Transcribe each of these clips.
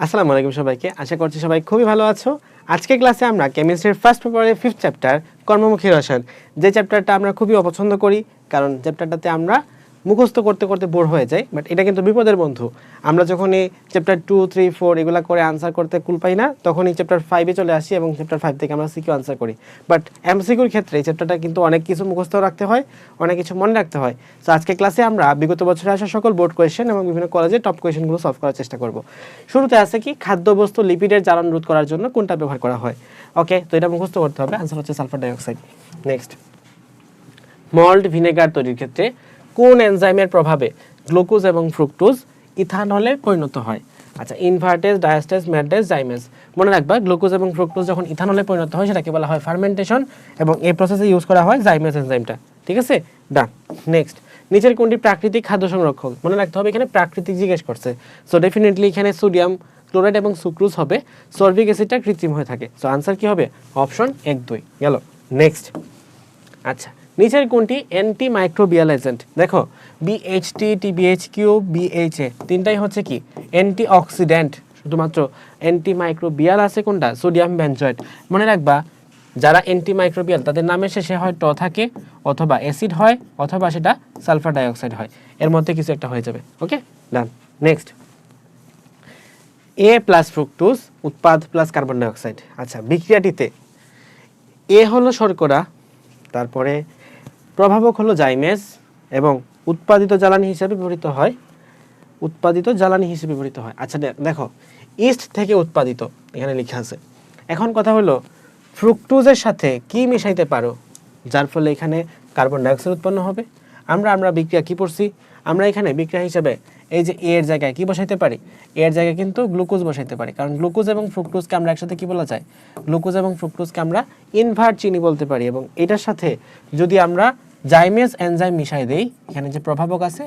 আসসালামু আলাইকুম সবাইকে, আশা করছি সবাই খুবই ভালো আছো। আজকে ক্লাসে আমরা কেমিস্ট্রির ফার্স্ট পেপারের 5th চ্যাপ্টার কর্মমুখী রসায়ন, যে চ্যাপ্টারটা আমরা খুবই অপছন্দ করি, কারণ চ্যাপ্টারটাতে আমরা মুখস্থ করতে করতে বোর হয়ে যাই। বাট এটা কিন্তু বিপদের বন্ধু। আমরা যখন এই চ্যাপ্টার 2, 3, 4 এগুলো করে আনসার করতে কুল পাই না, তখন এই চ্যাপ্টার 5-এ চলে আসি এবং চ্যাপ্টার 5 থেকে আমরা সিকিউ আনসার করি। বাট এমসিকিউর ক্ষেত্রে এই চ্যাপ্টারটা কিন্তু অনেক কিছু মুখস্থ রাখতে হয়, অনেক কিছু মনে রাখতে হয়। সো আজকে ক্লাসে আমরা বিগত বছরে আসা সকল বোর্ড কোয়েশ্চেন এবং বিভিন্ন কলেজের টপ কোয়েশ্চেনগুলো সলভ করার চেষ্টা করব। শুরুতে আছে কি, খাদ্যবস্তু লিপিডের জারণ রোধ করার জন্য কোনটা ব্যবহার করা হয়। ওকে, তো এটা মুখস্থ করতে হবে। আনসার হচ্ছে sulphur dioxide. Next, malt vinegar তৈরির ক্ষেত্রে কোন এনজাইমের প্রভাবে গ্লুকোজ এবং ফ্রুক্টোজ ইথানলে পরিণত হয়? আচ্ছা, ইনভার্টেজ, ডায়াস্টেজ, ম্যাডেজ, জাইমেজ। মনে রাখবা, গ্লুকোজ এবং ফ্রুক্টোজ যখন ইথানলে পরিণত হয় সেটাকে বলা হয় ফার্মেন্টেশন, এবং এই প্রসেসে ইউজ করা হয় জাইমেজ এনজাইমটা। ঠিক আছে, ডান। নেক্সট, নিচের কোনটি প্রাকৃতিক খাদ্য সংরক্ষক? মনে রাখতে হবে এখানে প্রাকৃতিক জিজ্ঞেস করছে। সো ডেফিনেটলি এখানে সোডিয়াম ক্লোরাইড এবং সুক্রোজ হবে, সলভিক অ্যাসিডটা কৃত্রিম হয়ে থাকে। সো আনসার কি হবে? অপশন 1, 2 গেল। নেক্সট, আচ্ছা, নিচের কোনটি অ্যান্টি মাইক্রোবিয়াল এজেন্ট? দেখো, বিএইচটি, টিবিএইচকিউ, বিএইচএ তিনটাই হচ্ছে কি অ্যান্টি অক্সিডেন্ট। শুধুমাত্র অ্যান্টি মাইক্রোবিয়াল আছে কোনটা? Sodium benzoate. মনে রাখবা, যারা অ্যান্টি মাইক্রোবিয়াল তাদের নামের শেষে হয় ট থাকে, অথবা অ্যাসিড হয়, অথবা সেটা সালফার ডাইঅক্সাইড হয়। এর মধ্যে কিছু একটা হয়ে যাবে। Okay, done. Next, A plus fructose উৎপাদ প্লাস কার্বন ডাইঅক্সাইড। আচ্ছা, বিক্রিয়াটিতে এ হলো শর্করা, তারপরে প্রভাবক হলো জাইমেজ, এবং উৎপাদিত জ্বালানি হিসেবে ব্যবহৃত হয়। আচ্ছা দেখো, ইস্ট থেকে উৎপাদিত এখানে লেখা আছে। এখন কথা হলো, ফ্রুক্টোজের সাথে কি মিশাইতে পারো যার ফলে এখানে কার্বন ডাইঅক্সাইড উৎপন্ন হবে? আমরা বিক্রিয়া কি পড়ছি? আমরা এখানে বিক্রিয়া হিসেবে এই যে এর জায়গায় কি বসাইতে পারি? এর জায়গায় কিন্তু গ্লুকোজ বসাইতে পারি, কারণ গ্লুকোজ এবং ফ্রুক্টোজকে আমরা একসাথে কি বলা যায়? গ্লুকোজ এবং ফ্রুক্টোজকে আমরা ইনভার্ট চিনি বলতে পারি। এবং এটার সাথে যদি আমরা জাইমেজ এনজাইম মিশাই দেই, এখানে যে প্রভাবক আছে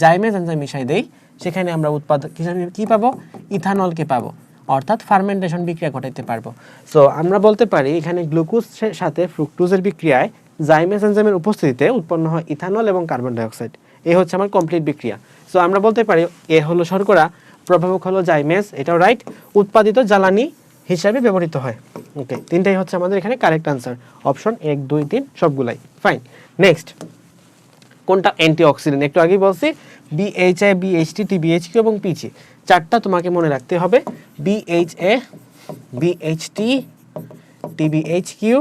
জাইমেজ এনজাইম মিশাই দেই, সেখানে আমরা উৎপাদক হিসেবে কি পাবো? ইথানলকে পাবো, অর্থাৎ ফার্মেন্টেশন বিক্রিয়া ঘটাইতে পারবো। সো আমরা বলতে পারি এখানে গ্লুকোজের সাথে ফ্রুক্টোজের বিক্রিয়ায় জাইমেজ এনজাইমের উপস্থিতিতে উৎপন্ন হয় ইথানল এবং কার্বন ডাইঅক্সাইড। এই হচ্ছে আমার কমপ্লিট বিক্রিয়া। সো আমরা বলতে পারি এ হলো শর্করা, প্রভাবক হলো জাইমেজ, এটাও রাইট, উৎপাদিত জ্বালানি হিসাবে ব্যবহৃত হয়। ওকে, তিনটাই হচ্ছে আমাদের এখানে কারেক্ট আনসার। অপশন 1, 2, 3 সবগুলাই ফাইন। নেক্সট, কোনটা অ্যান্টিঅক্সিডেন্ট? একটু আগেই বলছি বিএইচএ, বিএইচটি, টিবিএইচকিউ এবং পিজি। চারটা তোমাকে মনে রাখতে হবে, বিএইচএ, বিএইচটি, টিবিএইচকিউ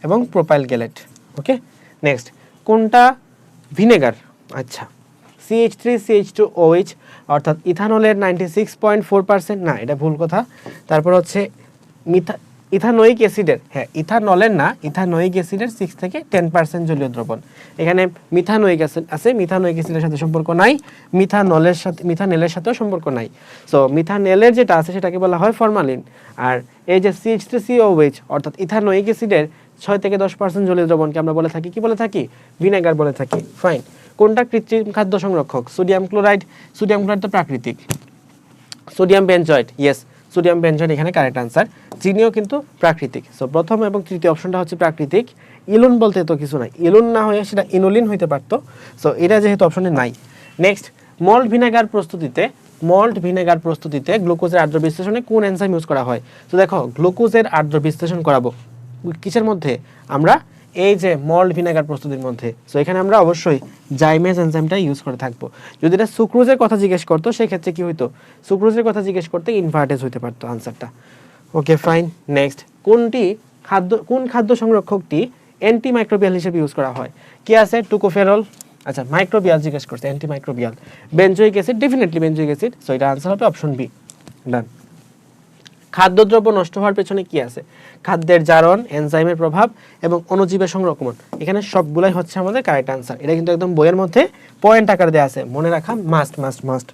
এবং প্রোপাইল গ্যালেট। ওকে, নেক্সট, কোনটা ভিনেগার? আচ্ছা, CH3CH2OH, অর্থাৎ ইথানলের 96.4%। না, এটা ভুল কথা। তারপর হচ্ছে ইথানোয়িক অ্যাসিডের, হ্যাঁ ইথানলের না, ইথানোয়িক অ্যাসিডের 6 থেকে 10% জলীয় দ্রবণ। এখানে মিথানোয়িক অ্যাসিড আছে, মিথানোয়িক অ্যাসিডের সাথে সম্পর্ক নাই, মিথানেলের সাথেও সম্পর্ক নাই। সো মিথানেলের যেটা আছে সেটাকে বলা হয় ফরমালিন। আর এই যে CH3COOH অর্থাৎ ইথানোয়িক অ্যাসিডের 6 থেকে 10% জলীয় দ্রবণকে আমরা বলে থাকি কি বলে থাকি? ভিনেগার বলে থাকি। ফাইন। কোনটা কৃত্রিম খাদ্য সংরক্ষক? Sodium chloride. সোডিয়াম ক্লোরাইড তো প্রাকৃতিক। Sodium benzoate, yes, sodium benzoate এখানে কারেক্ট আনসার। চিনিও কিন্তু প্রাকৃতিক। সো প্রথম এবং তৃতীয় অপশনটা হচ্ছে প্রাকৃতিক। ইলুন বলতে তো কিছু নাই, ইলুন না হয়ে সেটা ইনুলিন হইতে পারতো। সো এটা যেহেতু অপশনে নাই। নেক্সট, মল্ট ভিনেগার প্রস্তুতিতে গ্লুকোজের আর্দ্র বিশ্লেষণে কোন এনজাইম ইউজ করা হয়? তো দেখো, গ্লুকোজের আর্দ্র বিশ্লেষণ করাবো কিসের মধ্যে? আমরা এই যে মল্ট ভিনেগার প্রস্তুতির মধ্যে। সো এখানে আমরা অবশ্যই জাইমেজ এনজাইমটা ইউজ করে থাকবো। যদি এটা সুক্রোজের কথা জিজ্ঞেস করতো সেক্ষেত্রে কি হইতো? সুক্রোজের কথা জিজ্ঞেস করতে ইনভার্টেজ হইতে পারতো আনসারটা। Okay fine. নেক্সট, কোন খাদ্য সংরক্ষকটি অ্যান্টি মাইক্রোবিয়াল হিসেবে ইউজ করা হয়? কি আছে? টুকোফেরল। আচ্ছা, মাইক্রোবিয়াল জিজ্ঞেস করছে, anti microbial. Benzoic acid, definitely benzoic acid. So এটা আনসার হবে অপশন বি। ডান। খাদ্যদ্রব্য নষ্ট হওয়ার পেছনে কি আছে? খাদ্যের জারণ, এনজাইমের প্রভাব এবং অণুজীবের সংরক্ষণ। এখানে সবগুলাই হচ্ছে আমাদের কারেক্ট আনসার। এটা কিন্তু একদম বইয়ের মধ্যে পয়েন্ট আকারে দেওয়া আছে, মনে রাখা মাস্ট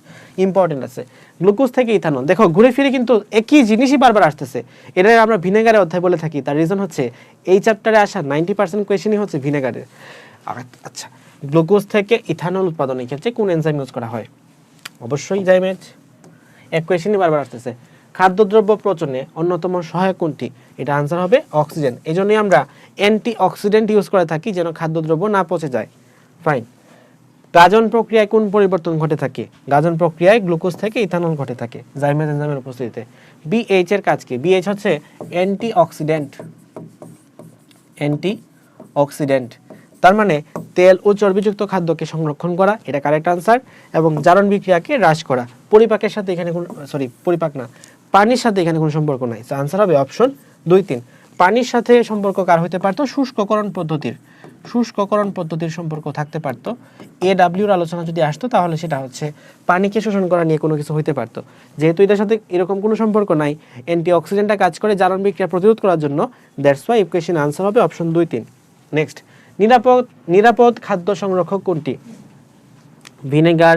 ইম্পর্টেন্ট আছে। গ্লুকোজ থেকে ইথানল, দেখো ঘুরে ফিরে কিন্তু একই জিনিসই বারবার আসতেছে। এটা আমরা ভিনেগারের অধ্যায় বলে থাকি, তার রিজন হচ্ছে এই চ্যাপ্টারে আসা 90% কোয়েশ্চেনই হচ্ছে ভিনেগারের। আচ্ছা, গ্লুকোজ থেকে ইথানল উৎপাদনের ক্ষেত্রে কোন এনজাইম ইউজ করা হয়? অবশ্যই জাইমেজ। এক কোয়েশ্চেনই বারবার আসতেছে। খাদ্যদ্রব্য পচনে অন্যতম সহায়ক কোনটি? এটা আনসার হবে অক্সিজেন। এই জন্যই আমরা অ্যান্টি অক্সিডেন্ট ইউজ করে থাকি, যেন খাদ্যদ্রব্য না পচে যায়। ফাইন। গাজন প্রক্রিয়ায় কোন পরিবর্তন ঘটে থাকে? গাজন প্রক্রিয়ায় গ্লুকোজ থেকে ইথানল ঘটে থাকে জাইমেজ এনজাইমের উপস্থিতিতে। বিএইচ এর কাজ কি? বিএইচ হচ্ছে অ্যান্টিঅক্সিডেন্ট। অ্যান্টিঅক্সিডেন্ট তার মানে তেল ও চর্বিযুক্ত খাদ্যকে সংরক্ষণ করা, এটা কারেক্ট আনসার। এবং জারণ বিক্রিয়াকে হ্রাস করা। পরিপাকের সাথে এখানে কোন পরিপাক না, পানির সাথে এখানে কোনো সম্পর্ক নাই। তো আনসার হবে অপশন 2, 3। পানির সাথে সম্পর্ক কার হতে পারতো? শুষ্ককরণ পদ্ধতির সম্পর্ক থাকতে পারতো। এডব্লিউর আলোচনা যদি আসতো তাহলে সেটা হচ্ছে পানিকে শোষণ করা নিয়ে কোনো কিছু হইতে পারতো। যেহেতু এটার সাথে এরকম কোনো সম্পর্ক নাই, অ্যান্টিঅক্সিডেন্টটা কাজ করে জারণ বিক্রিয়া প্রতিরোধ করার জন্য। দ্যাটস ওয়াই ইকুয়েশন আনসার হবে অপশন 2, 3। নেক্সট, নিরাপদ খাদ্য সংরক্ষক কোনটি? Vinegar,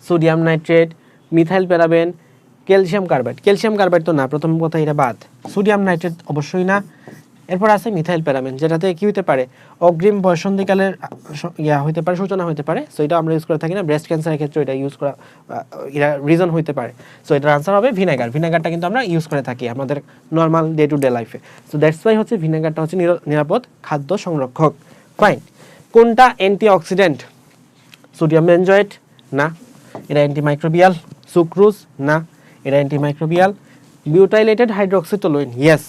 sodium nitrate, methyl paraben, calcium carbide. Calcium carbide তো না, প্রথম কথা এটা বাদ। সোডিয়াম নাইট্রেট অবশ্যই না। এরপর আছে মিথাইল প্যারাবেন, যেটাতে কি হতে পারে? অগ্রিম বয়সন্ধিকালের হতে পারে, সূচনা হতে পারে। সো এটা আমরা ইউজ করে থাকি না, ব্রেস্ট ক্যান্সারের ক্ষেত্রে এটা ইউজ করা এটা রিজন হতে পারে। সো এটার আনসার হবে ভিনেগার। ভিনেগারটা কিন্তু আমরা ইউজ করে থাকি আমাদের নর্মাল ডে টু ডে লাইফে। সো দ্যাটস ওয়াই হচ্ছে ভিনেগারটা হচ্ছে নিরাপদ খাদ্য সংরক্ষক। ফাইন। কোনটা অ্যান্টিঅক্সিডেন্ট? সোডিয়াম বেনজয়েট না, এটা অ্যান্টিমাইক্রোবিয়াল। সুক্রোজ না, এটা অ্যান্টিমাইক্রোবিয়াল। বিউটাইলেটেড হাইড্রোক্সিটোলুইন, ইয়েস,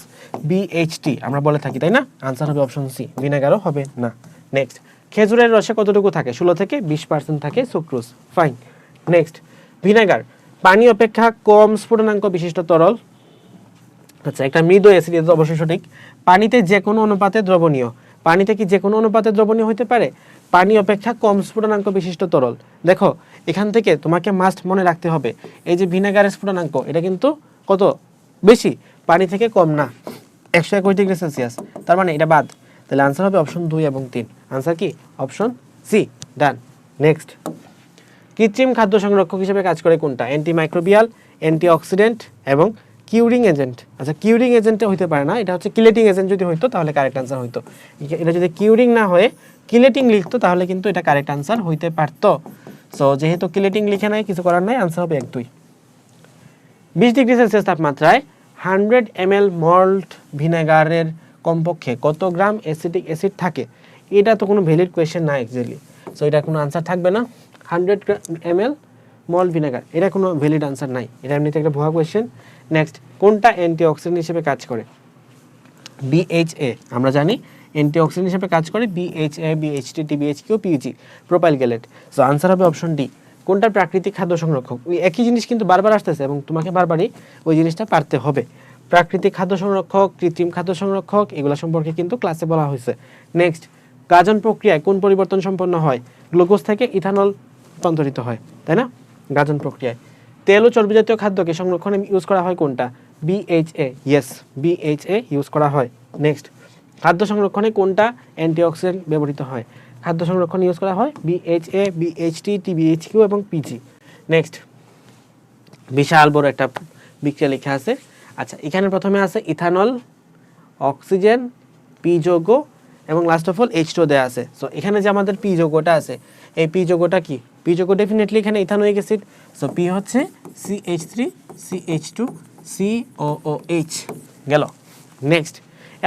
বিএইচটি আমরা বলে থাকি, তাই না? আনসার হবে অপশন সি, ভিনেগারও হবে না। নেক্সট, খেজুরের রসে কতটুকু থাকে? 16 থেকে 20% থাকে সুক্রোজ। ফাইন। নেক্সট, ভিনেগার পানি অপেক্ষা কম স্ফুটনাঙ্ক বিশিষ্ট তরল। আচ্ছা, একটা মৃদু অ্যাসিড, এটা অবশ্যই সঠিক। পানিতে যে কোনো অনুপাতে দ্রবণীয়। পানিতে কি যে কোনো অনুপাতে দ্রবণীয় হতে পারে? পানি অপেক্ষা কম স্ফুটনাঙ্ক বিশিষ্ট তরল। দেখো, এখান থেকে তোমাকে মাস্ট মনে রাখতে হবে, এই যে ভিনেগারের স্ফুটনাঙ্ক, এটা কিন্তু কত বেশি? পানি থেকে কম না, 121 ডিগ্রি সেলসিয়াস। তার মানে এটা বাদ। তাহলে আনসার হবে অপশন 2 এবং 3। আনসার কি? Option C. ডান। নেক্সট, কৃত্রিম খাদ্য সংরক্ষক হিসেবে কাজ করে কোনটা? অ্যান্টিমাইক্রোবিয়াল, অ্যান্টিঅক্সিডেন্ট এবং কিউরিং এজেন্ট। আচ্ছা, কিউরিং এজেন্টে হইতে পারে না, এটা হচ্ছে কিলেটিং এজেন্ট। যদি হইতো তাহলে কারেক্ট আনসার হইতো। এটা যদি কিউরিং না হয়ে কিলেটিং লিখতো তাহলে কিন্তু এটা কারেক্ট আনসার হইতে পারতো। সো যেহেতু কিলেটিং লিখে নাই, কিছু করার নাই, আনসার হবে 1, 2। 20 ডিগ্রি সেলসিয়াস তাপমাত্রায় 100 ml মল্ট ভিনেগারের কমপক্ষে কত গ্রাম অ্যাসিটিক অ্যাসিড থাকে? এটা তো কোনো ভ্যালিড কোয়েশ্চেন না অ্যাকচুয়ালি। সো এটা কোনো আনসার থাকবে না। 100 ml মল ভিনেগার, এটা কোনো ভ্যালিড আনসার নাই, এটা এমনিতে একটা ভুয়া কোয়েশ্চেন। নেক্সট, কোনটা অ্যান্টিঅক্সিডেন্ট হিসেবে কাজ করে? বিএইচএ আমরা জানি অ্যান্টিঅক্সিডেন্ট হিসেবে কাজ করে। BHA, BHT, TBHQ, PEG, propyl gallate. So answer হবে অপশন ডি। কোনটা প্রাকৃতিক খাদ্য সংরক্ষক? ওই একই জিনিস কিন্তু বারবার আসতেছে এবং তোমাকে বারবারই ওই জিনিসটা পারতে হবে। প্রাকৃতিক খাদ্য সংরক্ষক, কৃত্রিম খাদ্য সংরক্ষক, এগুলো সম্পর্কে কিন্তু ক্লাসে বলা হয়েছে। নেক্সট, গাজন প্রক্রিয়ায় কোন পরিবর্তন সম্পন্ন হয়? গ্লুকোজ থেকে ইথানল রূপান্তরিত হয়, তাই না? গাজন প্রক্রিয়ায়। তেল ও চর্বি জাতীয় খাদ্যকে সংরক্ষণে ইউজ করা হয় কোনটা? বিএইচএ, ইয়েস, বিএইচএ ইউজ করা হয়। নেক্সট, খাদ্য সংরক্ষণে কোনটা অ্যান্টিঅক্সিডেন্ট ব্যবহৃত হয়? খাদ্য সংরক্ষণে ইউজ করা হয় বিএইচএ, বিএইচটি, টিবিএইচকিউ এবং পিজি। নেক্সট, বিশাল বড় একটা বিক্রিয়া লেখা আছে। আচ্ছা, এখানে প্রথমে আছে ইথানল, অক্সিজেন, পি যৌগ এবং লাস্ট অফ অল H2 দেয়া আছে। সো এখানে যে আমাদের পি যৌগটা আছে, এই পি যৌগটা কি? পি যৌগ ডেফিনেটলি এখানে ইথানোয়িক অ্যাসিড। সো পি হচ্ছে CH3 CH2 COOH গেল। নেক্সট,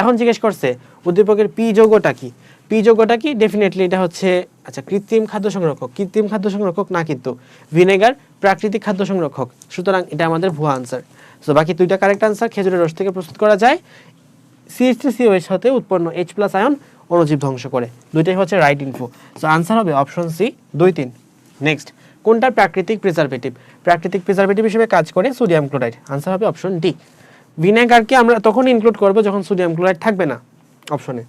এখন জিজ্ঞেস করছে উদ্দীপকের পি যৌগটা কি? পি যৌগটা কি? ডেফিনেটলি এটা হচ্ছে আচ্ছা কৃত্রিম খাদ্য সংরক্ষক। কৃত্রিম খাদ্য সংরক্ষক না, কিন্তু ভিনেগার প্রাকৃতিক খাদ্য সংরক্ষক। সুতরাং এটা আমাদের ভুয়া আনসার। সো বাকি দুইটা কারেক্ট আনসার। খেজুরের রস থেকে প্রস্তুত করা যায়। CH3COH হতে উৎপন্ন H+ আয়ন অণুজীব ধ্বংস করে। দুইটাই হচ্ছে রাইট ইনফো। সো আনসার হবে অপশন সি, 2, 3। নেক্সট, কোনটা প্রাকৃতিক প্রিজারভেটিভ? প্রাকৃতিক প্রিজারভেটিভ হিসেবে কাজ করে সোডিয়াম ক্লোরাইড। আনসার হবে অপশন ডি। ভিনেগারকে আমরা তখন ইনক্লুড করব যখন সোডিয়াম ক্লোরাইড থাকবে না অপশনে।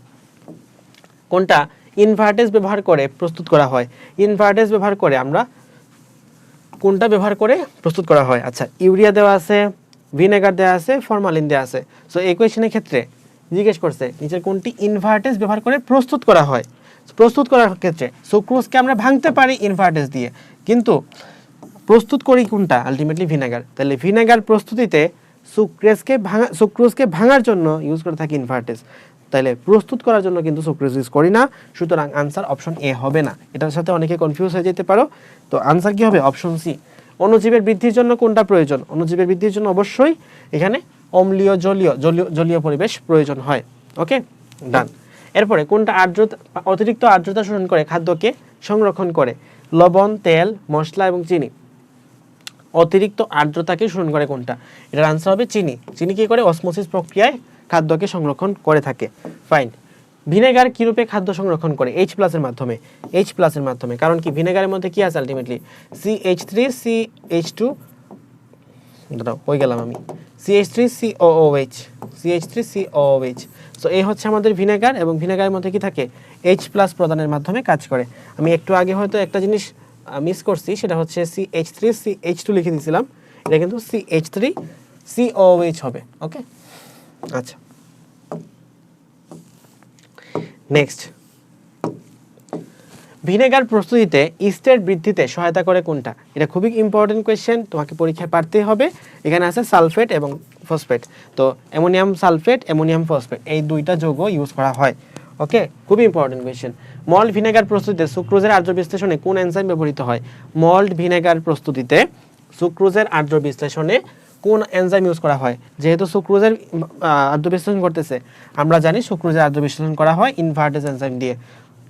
কোনটা ইনভার্টেজ ব্যবহার করে প্রস্তুত করা হয়? ইনভার্টেজ ব্যবহার করে আমরা কোনটা ব্যবহার করে প্রস্তুত করা হয়? আচ্ছা, ইউরিয়া দেওয়া আছে, ভিনেগার দেওয়া আছে, ফরমালিন দেওয়া আছে। সো এই কোয়েশ্চেনের ক্ষেত্রে জিজ্ঞেস করছে নিচের কোনটি ইনভার্টেজ ব্যবহার করে প্রস্তুত করা হয়? প্রস্তুত করার ক্ষেত্রে সুক্রোজকে আমরা ভাঙতে পারি ইনভার্টেজ দিয়ে, কিন্তু প্রস্তুত করি কোনটা? Ultimately vinegar. তাহলে ভিনেগার প্রস্তুতিতে সুক্রোজকে ভাঙার জন্য ইউজ করে থাকি ইনভার্টেজ। তাহলে প্রস্তুত করার জন্য কিন্তু সুক্রোজ ইউজ করি না। সুতরাং আনসার অপশন এ হবে না। এটার সাথে অনেকে কনফিউজ হয়ে যেতে পারো। তো আনসার কি হবে? Option C. অণুজীবের বৃদ্ধির জন্য কোনটা প্রয়োজন? অণুজীবের বৃদ্ধির জন্য অবশ্যই এখানে অম্লীয় জলীয় পরিবেশ প্রয়োজন হয়। ওকে, ডান। এরপরে কোনটা অতিরিক্ত আর্দ্রতা শোষণ করে খাদ্যকে সংরক্ষণ করে? লবণ, তেল, মশলা এবং চিনি অতিরিক্ত আর্দ্রতাকে শোষণ করে কোনটা? এটার আনসার হবে চিনি। চিনি কি করে? অসমোসিস প্রক্রিয়ায় খাদ্যকে সংরক্ষণ করে থাকে। ফাইন। ভিনেগার কি রূপে খাদ্য সংরক্ষণ করে? H+ এর মাধ্যমে। H+ এর মাধ্যমে। কারণ কি ভিনেগারের মধ্যে কি আছে আলটিমেটলি? CH3CH2 দাঁড়াও কই গেলাম আমি, CH3COOH, CH3COOH। সো এই হচ্ছে আমাদের ভিনেগার, এবং ভিনেগারের মধ্যে কি থাকে? H+ প্রদানের মাধ্যমে কাজ করে। আমি একটু আগে হয়তো একটা জিনিস মিস করছি, সেটা হচ্ছে CH3CH2 লিখে দিয়েছিলাম, এটা কিন্তু CH3COOH হবে। ওকে, আচ্ছা নেক্সট, ভিনেগার প্রস্তুতিতে ইস্টের বৃদ্ধিতে সহায়তা করে কোনটা? এটা খুবই ইম্পর্টেন্ট কোয়েশ্চেন, তোমাকে পরীক্ষায় পারতেই হবে। এখানে আছে সালফেট এবং ফসফেট। তো অ্যামোনিয়াম সালফেট, অ্যামোনিয়াম ফসফেট, এই দুইটা যৌগ ইউজ করা হয়। ওকে, খুবই ইম্পর্টেন্ট কোয়েশ্চেন। মল্ট ভিনেগার প্রস্তুতিতে সুক্রোজের আর্দ্র বিশ্লেষণে কোন এনজাইম ব্যবহৃত হয়? মল্ট ভিনেগার প্রস্তুতিতে সুক্রোজের আর্দ্র বিশ্লেষণে কোন এনজাইম ইউজ করা হয়? যেহেতু সুক্রোজের আর্দ্র বিশ্লেষণ করতেছে, আমরা জানি সুক্রোজের আর্দ্র বিশ্লেষণ করা হয় ইনভার্টেজ এনজাইম দিয়ে।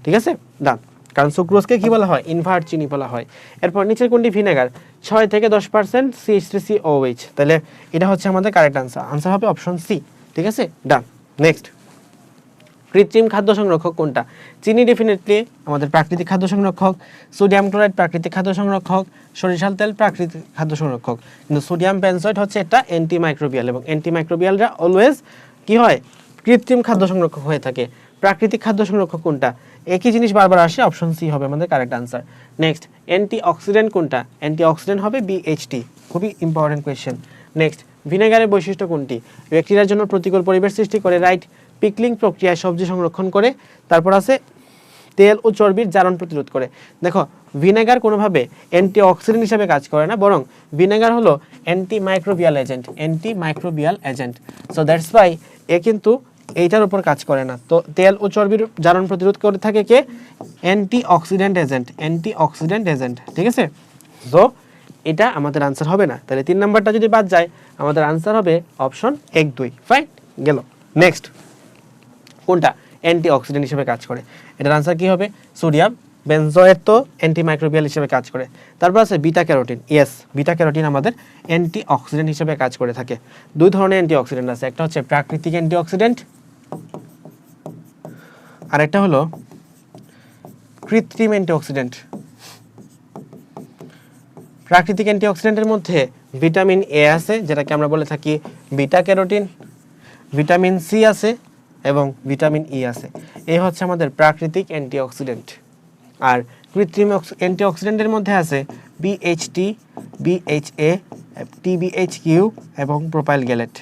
ঠিক আছে, ডান। কারণ সুক্রোজকে কি বলা হয়? ইনভার্ট চিনি বলা হয়। এরপর নিচের কোনটি ভিনেগার? 6 থেকে 10% CH3COOH। তাহলে এটা হচ্ছে আমাদের কারেক্ট আনসার। আনসার হবে অপশন সি। ঠিক আছে, ডান। নেক্সট, কৃত্রিম খাদ্য সংরক্ষক কোনটা? চিনি ডেফিনেটলি আমাদের প্রাকৃতিক খাদ্য সংরক্ষক, সোডিয়াম ক্লোরাইড প্রাকৃতিক খাদ্য সংরক্ষক, সরিষার তেল প্রাকৃতিক খাদ্য সংরক্ষক। কিন্তু সোডিয়াম বেনজয়েড হচ্ছে একটা অ্যান্টিমাইক্রোবিয়াল, এবং অ্যান্টিমাইক্রোবিয়ালরা অলওয়েজ কি হয়? কৃত্রিম খাদ্য সংরক্ষক হয়ে থাকে। প্রাকৃতিক খাদ্য সংরক্ষক কোনটা? একই জিনিস বারবার আসে, অপশন সি হবে আমাদের কারেক্ট আনসার। নেক্সট, অ্যান্টিঅক্সিডেন্ট কোনটা? অ্যান্টিঅক্সিডেন্ট হবে BHT। খুবই ইম্পর্টেন্ট কোয়েশ্চেন। নেক্সট, ভিনেগারের বৈশিষ্ট্য কোনটি? ব্যাকটেরিয়ার জন্য প্রতিকূল পরিবেশ সৃষ্টি করে, রাইট। পিকলিং প্রক্রিয়ায় সবজি সংরক্ষণ করে। তারপর আছে তেল ও চর্বির জারণ প্রতিরোধ করে। দেখো, ভিনেগার কোনোভাবে অ্যান্টিঅক্সিডেন্ট হিসেবে কাজ করে না, বরং ভিনেগার হলো antimicrobial agent, antimicrobial agent. So that's why A কিন্তু এইটার উপর কাজ করে না। তো তেল ও চর্বির জারণ প্রতিরোধ করে থাকে কে? Antioxidant agent, antioxidant agent. ঠিক আছে, সো এটা আমাদের আনসার হবে না। তাহলে 3 নাম্বারটা যদি বাদ যায়, আমাদের আনসার হবে অপশন 1, 2। ফাইন, গেল। নেক্সট, কোনটা অ্যান্টিঅক্সিডেন্ট হিসেবে কাজ করে? এটার আনসার কি হবে? সোডিয়াম বেনজয়েড তো অ্যান্টিমাইক্রোবিয়াল হিসেবে কাজ করে। তারপর আছে beta carotene. Yes, beta carotene আমাদের অ্যান্টিঅক্সিডেন্ট হিসেবে কাজ করে থাকে। দুই ধরনের অ্যান্টিঅক্সিডেন্ট আছে, একটা হচ্ছে প্রাকৃতিক অ্যান্টিঅক্সিডেন্ট, আর একটা হলো কৃত্রিম অ্যান্টিঅক্সিডেন্ট। প্রাকৃতিক অ্যান্টিঅক্সিডেন্টের মধ্যে ভিটামিন এ আছে, যেটাকে আমরা বলে থাকি বিটা ক্যারোটিন, ভিটামিন সি আছে এবং ভিটামিন ই আছে। এই হচ্ছে আমাদের প্রাকৃতিক অ্যান্টিঅক্সিডেন্ট। আর কৃত্রিম অ্যান্টিঅক্সিডেন্টের মধ্যে আছে BHT, BHA, TBHQ এবং প্রোপাইল গ্যালেট।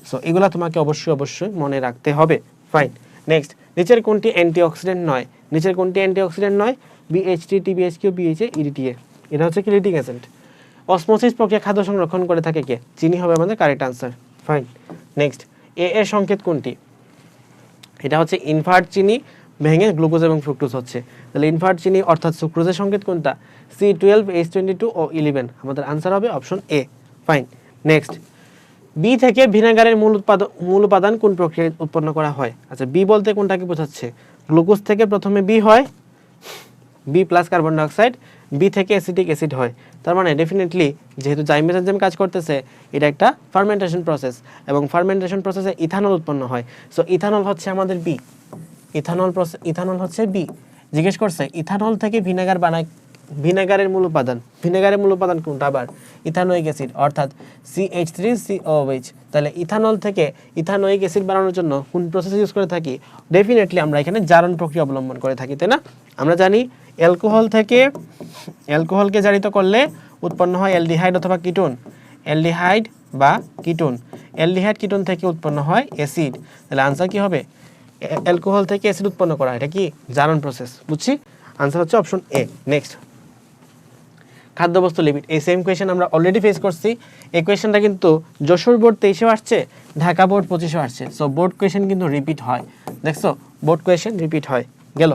সো এগুলা তোমাকে অবশ্যই মনে রাখতে হবে। ফাইন। নেক্সট, নিচের কোনটি অ্যান্টিঅক্সিডেন্ট নয়? নিচের কোনটি অ্যান্টিঅক্সিডেন্ট নয়? BHT, TBHQ, BHA, EDTA। এটা হচ্ছে কি লিডিং এজেন্ট। অসমোসিস প্রক্রিয়া খাদ্য সংরক্ষণ করে থাকে কে? চিনি হবে আমাদের কারেক্ট আনসার। ফাইন। নেক্সট, এর সংকেত কোনটি? এটা হচ্ছে ইনভার্ট চিনি ভেঙে গ্লুকোজ এবং ফ্রুক্টোজ হচ্ছে। তাহলে ইনভার্ট চিনি অর্থাৎ সুক্রোজের সংকেত কোনটা? C12H22 ও 11। আমাদের আনসার হবে option A. Fine. Next, B থেকে ভিনেগারের মূল উপাদান কোন প্রক্রিয়ায় উৎপন্ন করা হয়? আচ্ছা, বি বলতে কোনটাকে বোঝাচ্ছে? গ্লুকোজ থেকে প্রথমে বি হয়, B plus carbon dioxide, B থেকে অ্যাসিটিক অ্যাসিড হয়। তার মানে ডেফিনেটলি যেহেতু জাইমেজ এনজাইম কাজ করতেছে, এটা একটা ফার্মেন্টেশন প্রসেস, এবং ফার্মেন্টেশন প্রসেসে ইথানল উৎপন্ন হয়। সো ইথানল হচ্ছে আমাদের বি। ইথানল হচ্ছে বি। জিজ্ঞেস করছে ইথানল থেকে ভিনেগার বানায়, ভিনেগারের মূল উপাদান, ভিনেগারের মূল উপাদান কোনটা? আবার ইথানোয়িক অ্যাসিড অর্থাৎ CH3COOH। তাহলে ইথানল থেকে ইথানোয়িক অ্যাসিড বানানোর জন্য কোন প্রসেস ইউজ করে থাকি? ডেফিনেটলি আমরা এখানে জারণ প্রক্রিয়া অবলম্বন করে থাকি, তাই না? আমরা জানি অ্যালকোহল থেকে অ্যালকোহলকে জারিত করলে উৎপন্ন হয় অ্যালডিহাইড অথবা কিটোন, অ্যালডিহাইড বা কিটোন। অ্যালডিহাইড কিটোন থেকে উৎপন্ন হয় অ্যাসিড। তাহলে আনসার কি হবে? অ্যালকোহল থেকে অ্যাসিড উৎপন্ন করা, এটা কি জারণ প্রসেস? বুঝছি, আনসার হচ্ছে অপশন এ। নেক্সট, খাদ্যবস্তু লিমিট। এই সেম কোয়েশ্চেন আমরা অলরেডি ফেস করছি। এই কোয়েশ্চেনটা কিন্তু যশোর বোর্ড 23-এও আসছে, ঢাকা বোর্ড 25-এও আসছে। সো বোর্ড কোয়েশ্চেন কিন্তু রিপিট হয়, দেখছো, বোর্ড কোয়েশ্চেন রিপিট হয়। গেল।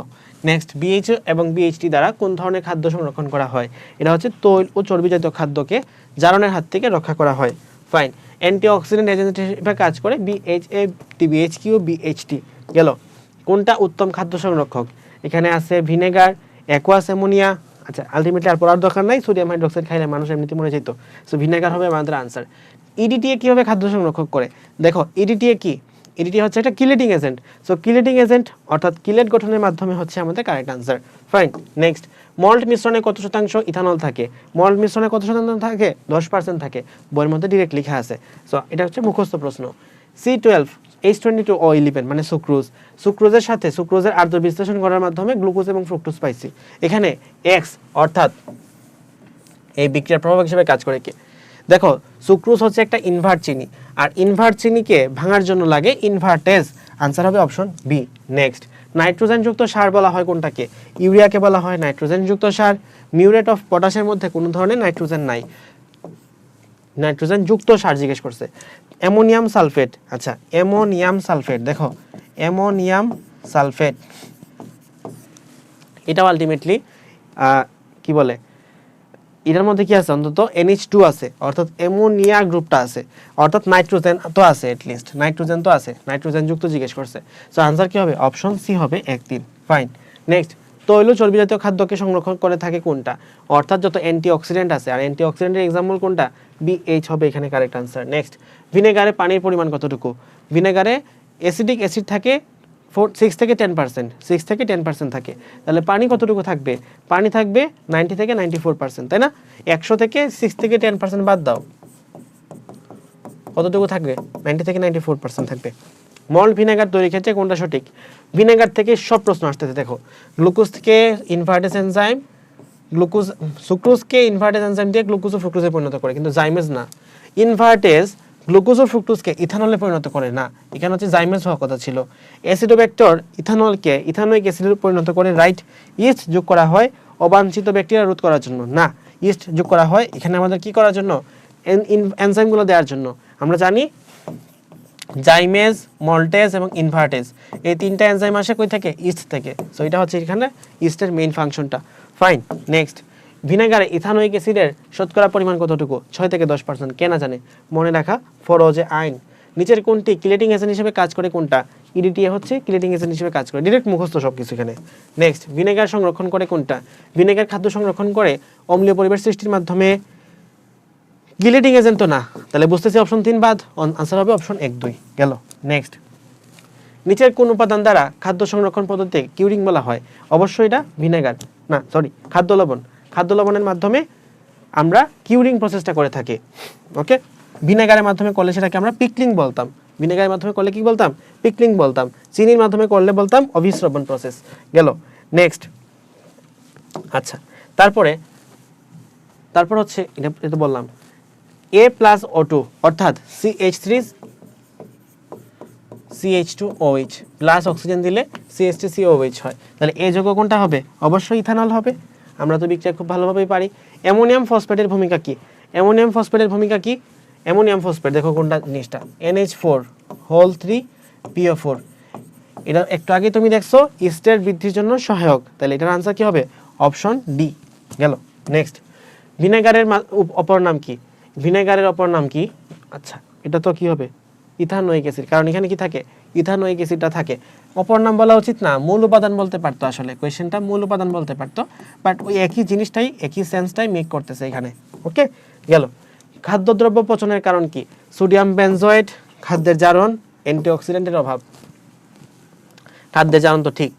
নেক্সট, BHA এবং BHT দ্বারা কোন ধরনের খাদ্য সংরক্ষণ করা হয়? এটা হচ্ছে তৈল ও চর্বিজাতীয় খাদ্যকে জারণের হাত থেকে রক্ষা করা হয়। ফাইন। অ্যান্টিঅক্সিডেন্ট এজেন্ট হিসেবে কাজ করে BHA, TBHQ, BHT। গেল। কোনটা উত্তম খাদ্য সংরক্ষক? এখানে আছে ভিনেগার, অ্যাকোয়াস অ্যামোনিয়া, আচ্ছা আলটিমেটলি আর পড়ার দরকার নাই, সোডিয়াম হাইড্রোক্সাইড খাইলে মানুষ এমনিতে মরে যেত। সো ভিনেগার হবে আমাদের আনসার। ইডিটিএ কীভাবে খাদ্য সংরক্ষণ করে? দেখো ইডিটিএ কি, ইডিটিএ হচ্ছে একটা chelating agent. So chelating agent অর্থাৎ কিলেট গঠনের মাধ্যমে হচ্ছে আমাদের correct answer. Fine, next, malt মিশ্রণে কত শতাংশ ইথানল থাকে? মল্ট মিশ্রণে কত শতাংশ থাকে? 10% থাকে, বইয়ের মধ্যে ডিরেক্ট লেখা আছে। সো এটা হচ্ছে মুখস্থ প্রশ্ন। C12 H22O11 মানে সুক্রোজ, সুক্রোজের সাথে সুক্রোজের আর্দ্র বিশ্লেষণ করার মাধ্যমে গ্লুকোজ এবং ফ্রুক্টোজ পাইছি। এখানে এক্স অর্থাৎ এই বিক্রিয়ার প্রভাবক হিসেবে কাজ করে কে? দেখো সুক্রোজ হচ্ছে একটা ইনভার্ট চিনি, আর ইনভার্ট চিনিকে ভাঙার জন্য লাগে ইনভার্টেজ। আনসার হবে অপশন বি। নেক্সট, নাইট্রোজেনযুক্ত সার বলা হয় কোনটাকে? ইউরিয়াকে বলা হয় নাইট্রোজেনযুক্ত সার। মিউরেট অফ পটাশের মধ্যে কোনো ধরনের নাইট্রোজেন নাই, নাইট্রোজেন যুক্ত সার জিজ্ঞেস করছে। অ্যামোনিয়াম সালফেট, আচ্ছা অ্যামোনিয়াম সালফেট, দেখো অ্যামোনিয়াম সালফেট এটাও আলটিমেটলি কি বলে, এটার মধ্যে কি আছে? অন্তত NH2 আছে, অর্থাৎ অ্যামোনিয়া গ্রুপটা আছে, অর্থাৎ নাইট্রোজেন তো আছে, এটলিস্ট নাইট্রোজেন তো আছে, নাইট্রোজেন যুক্ত জিজ্ঞেস করছে। সো আনসার কি হবে? অপশন সি হবে 1-3। ফাইন, নেক্সট, তৈল চর্বি জাতীয় খাদ্যকে সংরক্ষণ করে থাকে কোনটা? অর্থাৎ যত অ্যান্টিঅক্সিডেন্ট আছে, আর অ্যান্টিঅক্সিডেন্টের এক্সাম্পল কোনটা? BH হবে এখানে কারেক্ট আনসার। নেক্সট, ভিনেগারে পানির পরিমাণ কতটুকু? ভিনেগারে অ্যাসিডিক অ্যাসিড থাকে 6 থেকে 10%, 6 থেকে 10% থাকে, তাহলে পানি কতটুকু থাকবে? পানি থাকবে 90 থেকে 94%, তাই না? 100 থেকে 6 থেকে 10% বাদ দাও, কতটুকু থাকবে? 90 থেকে 94% থাকবে। মল্ট ভিনেগার তৈরির ক্ষেত্রে কোনটা সঠিক? ভিনেগার থেকে সব প্রশ্ন আসতেছে, দেখো গ্লুকোজ থেকে ইনভার্টেজ এনজাইম, গ্লুকোজ সুক্রোজকে ইনভার্টেজ এনজাইম দিয়ে গ্লুকোজ ও ফ্রুক্টোজে পরিণত করে, কিন্তু জাইমেজ না। ইনভার্টেজ গ্লুকোজ ও ফ্রুক্টোজকে ইথানলে পরিণত করে না, এখানে হচ্ছে জাইমেজ হওয়ার কথা ছিল। অ্যাসিডোব্যাক্টর ইথানলকে ইথানোয়িক অ্যাসিডে পরিণত করে, রাইট। ইস্ট যোগ করা হয় অবাঞ্ছিত ব্যাকটেরিয়া রোধ করার জন্য, না, ইস্ট যোগ করা হয় এখানে আমাদের কি করার জন্য? এনজাইমগুলো দেওয়ার জন্য। আমরা জানি জাইমেজ, মল্টেজ এবং ইনভার্টেজ এই তিনটা এনজাইম আসে কই থেকে? ইস্ট থেকে। সো এটা হচ্ছে এখানে ইস্টের মেইন ফাংশনটা। ফাইন, নেক্সট, ভিনেগারে ইথানোয়িক অ্যাসিডের শতকরা পরিমাণ কতটুকু? 6 থেকে 10%, কে না জানে? মনে রাখা ফরজে আইন। নিচের কোনটি কিলেটিং এজেন্ট হিসেবে কাজ করে? কোনটা? ইডিটিএ হচ্ছে কিলেটিং এজেন্ট হিসেবে কাজ করে, ডিরেক্ট মুখস্থ সব কিছু এখানে। নেক্সট, ভিনেগার সংরক্ষণ করে কোনটা? ভিনেগার খাদ্য সংরক্ষণ করে অম্লীয় পরিবেশ সৃষ্টির মাধ্যমে। কিলেটিং এজেন্ট তো না, তাহলে বুঝতেছি অপশন 3 বাদ, আনসার হবে অপশন 1-2 গেল। নেক্সট, নিচের কোন উপাদান দ্বারা খাদ্য সংরক্ষণ পদ্ধতিতে কিউরিং বলা হয়? অবশ্যই এটা ভিনেগার, না সরি খাদ্য লবণ। খাদ্য লবণের মাধ্যমে আমরা কিউরিং প্রসেসটা করে থাকি। ওকে, ভিনেগারের মাধ্যমে করলে সেটাকে আমরা পিকলিং বলতাম, ভিনেগারের মাধ্যমে করলে কি বলতাম? পিকলিং বলতাম। চিনির মাধ্যমে করলে বলতাম অভিস্রবণ প্রসেস গেল। নেক্সট, আচ্ছা তারপর হচ্ছে এটা বললাম A+O2 অর্থাৎ CH2OH প্লাস অক্সিজেন দিলে CH3COOH হয়, তাহলে এ যৌগ কোনটা হবে? অবশ্যই ইথানল হবে, আমরা তো বিক্রিয়া খুব ভালোভাবেই পারি। অ্যামোনিয়াম ফসফেটের ভূমিকা কি? অ্যামোনিয়াম ফসফেটের ভূমিকা কি? অ্যামোনিয়াম ফসফেট দেখো কোনটা জিনিসটা, NH4 3PO4, এটা একটু আগে তুমি দেখছো ইস্টের বৃদ্ধির জন্য সহায়ক, তাহলে এটার আনসার কি হবে? অপশন ডি গেল। নেক্সট, ভিনেগারের অপর নাম কি? ভিনেগারের অপর নাম কি? আচ্ছা এটা তো কি হবে? ইথানোয়িক অ্যাসিড, কারণ এখানে কি থাকে? ইথানোয়িক অ্যাসিডটা থাকে। অপর নাম বলা উচিত না, মূল উপাদান বলতে পারতো, আসলে কোয়েশ্চেনটা মূল উপাদান বলতে পারতো, বাট ওই একই জিনিসটাই একই সেন্সটাই মেক করতেছে এখানে। ওকে গেল। খাদ্যদ্রব্য পচনের কারণ কি? সোডিয়াম বেনজয়েড, খাদ্যের জারণ, অ্যান্টিঅক্সিডেন্টের অভাব। খাদ্যের জারণ তো ঠিক,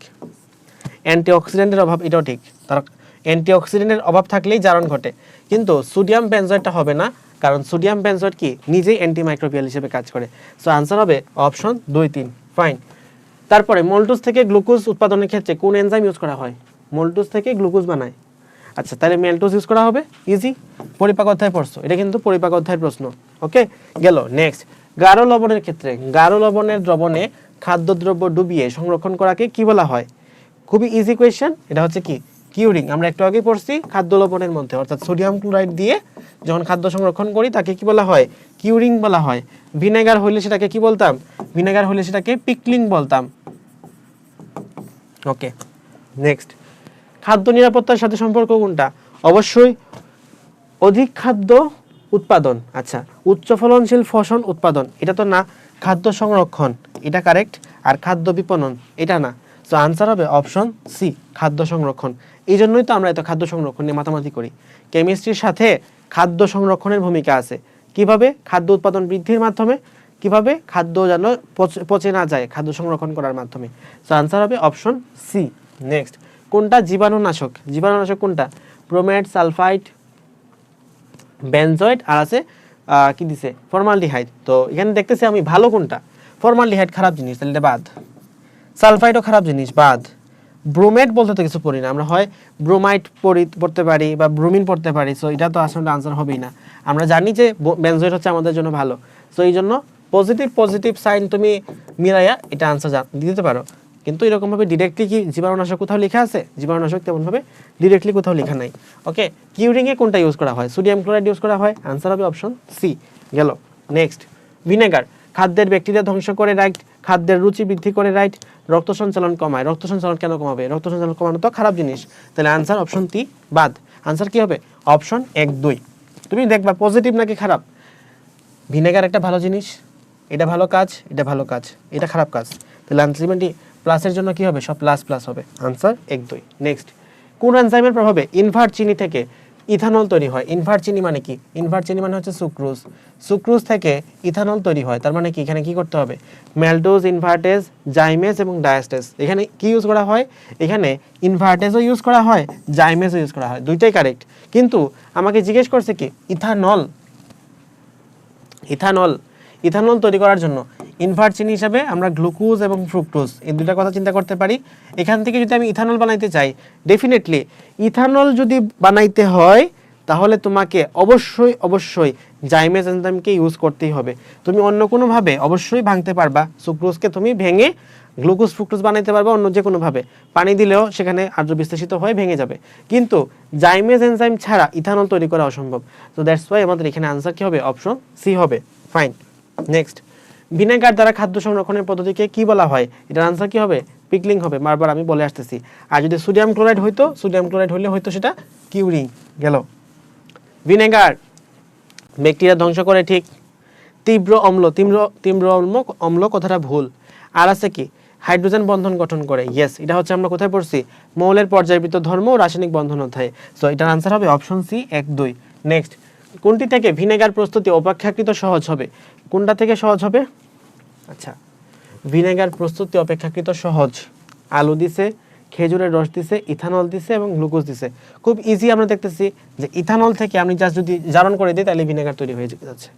অ্যান্টিঅক্সিডেন্টের অভাব এটাও ঠিক, তার অ্যান্টিঅক্সিডেন্টের অভাব থাকলেই জারণ ঘটে, কিন্তু সোডিয়াম বেনজয়েডটা হবে না, কারণ সোডিয়াম বেনজয়েড কি নিজেই অ্যান্টিমাইক্রোবিয়াল হিসেবে কাজ করে। সো আনসার হবে অপশন 2-3। ফাইন, তারপরে মল্টুজ থেকে গ্লুকোজ উৎপাদনের ক্ষেত্রে কোন এনজাইম ইউজ করা হয়? মল্টুজ থেকে গ্লুকোজ বানায়, আচ্ছা তাহলে মেল্টোজ ইউজ করা হবে, ইজি, পরিপাক অধ্যায় পড়ছো, এটা কিন্তু পরিপাক অধ্যায়ের প্রশ্ন। ওকে গেল। নেক্সট, গাঢ় লবণের ক্ষেত্রে গাঢ় লবণের দ্রবণে খাদ্যদ্রব্য ডুবিয়ে সংরক্ষণ করাকে কি বলা হয়? খুবই ইজি কোয়েশ্চেন, এটা হচ্ছে কি? কিউরিং। আমরা একটু আগে পড়ছি খাদ্য লবণের মধ্যে, অর্থাৎ সোডিয়াম ক্লোরাইড দিয়ে যখন খাদ্য সংরক্ষণ করি তাকে কি বলা হয়? কিউরিং বলা হয়। ভিনেগার হইলে সেটাকে কি বলতাম? ভিনেগার হইলে সেটাকে পিকলিং বলতাম। ওকে নেক্সট, খাদ্য নিরাপত্তার সাথে সম্পর্ক কোনটা? অবশ্যই অধিক খাদ্য উৎপাদন, আচ্ছা উচ্চ ফলনশীল ফসল উৎপাদন, এটা তো না। খাদ্য সংরক্ষণ এটা কারেক্ট, আর খাদ্য বিপণন এটা না। সো আনসার হবে অপশন সি, খাদ্য সংরক্ষণ। এই জন্যই তো আমরা এত খাদ্য সংরক্ষণ নিয়ে মাতামাতি করি। কেমিস্ট্রির সাথে খাদ্য সংরক্ষণের ভূমিকা আছে। কিভাবে? খাদ্য উৎপাদন বৃদ্ধির মাধ্যমে। কিভাবে? খাদ্য যেন পচে না যায়, খাদ্য সংরক্ষণ করার মাধ্যমে। সো আনসার হবে অপশন সি। নেক্সট, কোনটা জীবাণুনাশক? জীবাণুনাশক কোনটা? ব্রোমাইড, সালফাইড, বেনজয়েড, আর আছে কি দিছে? ফর্মালডিহাইড। তো এখানে দেখতেছি আমি ভালো কোনটা? ফর্মালডিহাইড খারাপ জিনিস, তাহলে এটা বাদ। সালফাইডও খারাপ জিনিস, বাদ। ব্রোমেট বলতে তো কিছু পড়ি না আমরা, হয় ব্রোমাইড পড়তে পারি বা ব্রোমিন পড়তে পারি। সো এটা তো আসলে আনসার হবেই না। আমরা জানি যে বেনজয়েড হচ্ছে আমাদের জন্য ভালো। সো এই জন্য পজিটিভ সাইন তুমি মিলাইয়া এটা আনসার দিতে পারো। কিন্তু এরকমভাবে ডিরেক্টলি কি জীবাণুনাশক কোথাও লেখা আছে? জীবাণুনাশক তেমনভাবে ডিরেক্টলি কোথাও লেখা নাই। ওকে, কিউরিংয়ে কোনটা ইউজ করা হয়? সোডিয়াম ক্লোরাইড ইউজ করা হয়। আনসার হবে অপশন সি। গেল। নেক্সট, ভিনেগার খাদ্যের ব্যাকটেরিয়া ধ্বংস করে, রাইট। খাদ্যের রুচি বৃদ্ধি করে, রাইট। রক্ত সঞ্চালন কমায়। রক্ত সঞ্চালন কেন কমাবে? রক্ত সঞ্চালন কমানো তো খারাপ জিনিস। তাহলে আনসার অপশন টি বাদ। আনসার কি হবে? অপশন 1, 2। তুমি দেখবা পজিটিভ নাকি খারাপ। ভিনেগার একটা ভালো জিনিস, এটা ভালো কাজ, এটা ভালো কাজ, এটা খারাপ কাজ। তাহলে আলটিমেটলি প্লাসের জন্য কি হবে? সব প্লাস প্লাস হবে। আনসার 1, 2। নেক্সট, কোন এনজাইমের প্রভাবে ইনভার্ট চিনি থেকে ইথানল তৈরি হয়? ইনভার্ট চিনি মানে কি? ইনভার্ট চিনি মানে হচ্ছে সুক্রোজ। সুক্রোজ থেকে ইথানল তৈরি হয়, তার মানে কি? এখানে কি করতে হবে? ম্যালটোজ, ইনভার্টেজ, জাইমেজ এবং ডায়াস্টেজ। এখানে কি ইউজ করা হয়? এখানে ইনভার্টেজও ইউজ করা হয়, জাইমেজও ইউজ করা হয়, দুইটাই কারেক্ট। কিন্তু আমাকে জিজ্ঞেস করছে কি ইথানল। ইথানল ইথানল তৈরি করার জন্য ইনভার্ট চিনি হিসাবে আমরা গ্লুকোজ এবং ফ্রুক্টোজ এই দুইটা কথা চিন্তা করতে পারি। এখান থেকে যদি আমি ইথানল বানাইতে চাই, ডেফিনেটলি ইথানল যদি বানাইতে হয় তাহলে তোমাকে অবশ্যই জাইমেজ এনজাইমকে ইউজ করতেই হবে। তুমি অন্য কোনোভাবে অবশ্যই ভাঙতে পারবা, সুক্রোজকে তুমি ভেঙে গ্লুকোজ ফ্রুক্টোজ বানাইতে পারবা অন্য যে কোনোভাবে, পানি দিলেও সেখানে আর্দ্র বিশ্লেষিত হয়ে ভেঙে যাবে। কিন্তু জাইমেজ এনজাইম ছাড়া ইথানল তৈরি করা অসম্ভব। তো দ্যাটস ওয়াই আমাদের এখানে আনসার কি হবে? অপশন সি হবে। ফাইন। নেক্সট, ভিনেগার দ্বারা খাদ্য সংরক্ষণের পদ্ধতিকে কি বলা হয়? এটার আনসার কি হবে? পিকলিং হবে। বারবার আমি বলে আসতেছি। আর যদি সোডিয়াম ক্লোরাইড হইতো, সোডিয়াম ক্লোরাইড হলে হয়তো সেটা কিউরিং। গেল। ভিনেগার ব্যাকটেরিয়া ধ্বংস করে, ঠিক। তীব্র অম্ল কথাটা ভুল। আর আছে কি? হাইড্রোজেন বন্ধন গঠন করে, ইয়েস। এটা হচ্ছে আমরা কোথায় পড়ছি? মৌলের পর্যায়বৃত্ত ধর্ম ও রাসায়নিক বন্ধন অধ্যায়ে। সো এটার আনসার হবে অপশন সি, 1, 2। নেক্সট, কোনটি থেকে ভিনেগার প্রস্তুতি অপেক্ষাকৃত সহজ হবে? কোনটা থেকে সহজ হবে? আচ্ছা, ভিনেগার প্রস্তুতি অপেক্ষাকৃত সহজ। আলু দিছে, খেজুরের রস দিছে, ইথানল দিছে এবং গ্লুকোজ দিছে। খুব ইজি আমরা দেখতেছি যে ইথানল থেকে আমি জাস্ট যদি জারণ করে দিই তাহলে ভিনেগার তৈরি হয়ে যাচ্ছে।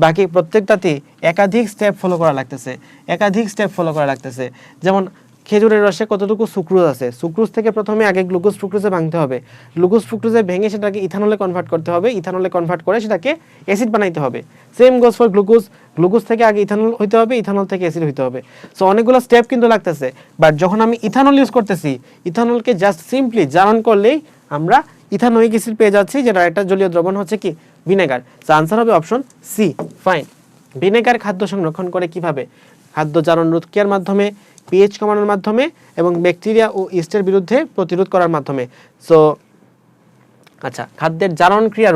বাকি প্রত্যেকটাতে একাধিক স্টেপ ফলো করা লাগতেছে। যেমন খেজুরের রসে কতটুকু সুক্রোজ আছে, সুক্রোজ থেকে প্রথমে আগে গ্লুকোজ ফ্রুক্টোজে ভাঙতে হবে, গ্লুকোজ ফ্রুক্টোজে ভেঙে সেটাকে ইথানলে কনভার্ট করতে হবে, ইথানলে কনভার্ট করে সেটাকে অ্যাসিড বানাইতে হবে। Same goes for glucose, glucose থেকে আগে ইথানল হইতে হবে, ইথানল থেকে অ্যাসিড হইতে হবে। সো অনেকগুলো স্টেপ কিন্তু লাগতেছে। বাট যখন আমি ইথানল ইউজ করতেছি, ইথানলকে জাস্ট সিম্পলি জারণ করলেই আমরা ইথানোয়িক অ্যাসিড পেয়ে যাচ্ছি, যেটা একটা জলীয় দ্রবণ হচ্ছে কি? ভিনেগার। সো আনসার হবে অপশন সি। ফাইন। ভিনেগার খাদ্য সংরক্ষণ করে কিভাবে? খাদ্য জারণ রোধ ক্রিয়ার মাধ্যমে, পিএইচ কমানোর মাধ্যমে এবং ব্যাকটেরিয়া ও ইস্টের বিরুদ্ধে প্রতিরোধ করার মাধ্যমে। সো আচ্ছা, খাদ্যের জারণ ক্রিয়া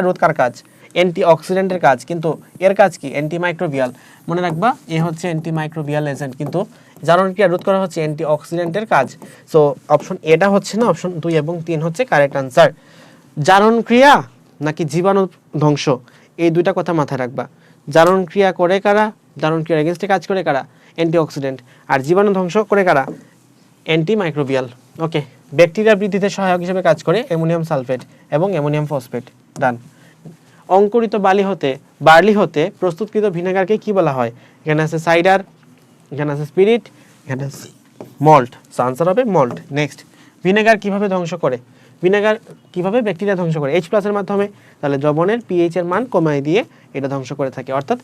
রোধ কার কাজ? অ্যান্টিঅক্সিডেন্টের কাজ। কিন্তু এর কাজ কি? অ্যান্টিমাইক্রোবিয়াল। মনে রাখবা, এ হচ্ছে অ্যান্টিমাইক্রোবিয়াল এজেন্ট, কিন্তু জারণ ক্রিয়া রোধ করা হচ্ছে অ্যান্টিঅক্সিডেন্টের কাজ। সো অপশন এটা হচ্ছে না, অপশন 2 এবং 3 হচ্ছে কারেক্ট আনসার। জারণ ক্রিয়া নাকি জীবাণু ধ্বংস, এই দুইটা কথা মাথায় রাখবা। জারণ ক্রিয়া করে কারা? জারণ ক্রিয়ার এগেনস্টে কাজ করে কারা? অ্যান্টিঅক্সিডেন্ট। আর জীবাণু ধ্বংস করে কারা? অ্যান্টিমাইক্রোবিয়াল। ওকে, ব্যাকটেরিয়া বৃদ্ধিতে সহায়ক হিসেবে কাজ করে অ্যামোনিয়াম সালফেট এবং অ্যামোনিয়াম ফসফেট। ডান। অঙ্কুরিত বার্লি হতে প্রস্তুতকৃত ভিনেগারকে কি বলা হয়? এখানে আছে সাইডার, এখানে আছে স্পিরিট, এখানে আছে মল্ট। সো আনসার হবে মল্ট। নেক্সট, ভিনেগার কিভাবে ধ্বংস করে? ভিনেগার কিভাবে ব্যাকটেরিয়া ধ্বংস করে? H+ এর মাধ্যমে। তাহলে দ্রবণের pH এর মান কমায় দিয়ে এটা ধ্বংস করে থাকে, অর্থাৎ